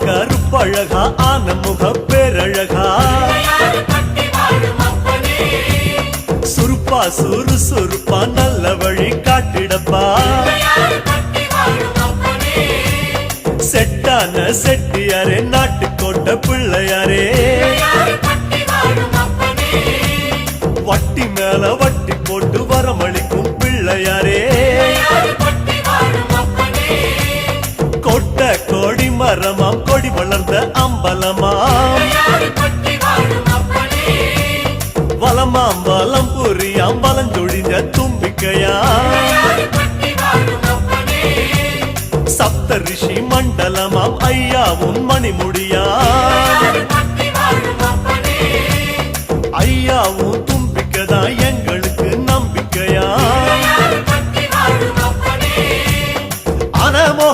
கருப்பழகா ஆனமுக பேரழகா சுருப்பா சுறுசுறுப்பா நல்ல வழி காட்டிடப்பா செட்டான செட்டியாரே நாட்டுக்கோட்டை பிள்ளையாரே வட்டி மேல வட்டி போட்டு வரமளிக்கும் பிள்ளையாரே கொட்ட கொடி மரமாம் கொடி வளர்ந்த அம்பலமாம் வலமாம் வலம் புரியாம் வலஞ்சொழிஞ்ச தும்பிக்கையாம் சப்த ரிஷி மண்டலமாம் ஐயாவும் மணிமுடியாம் ஐயாவும் தும்பிக்கதான் எங்க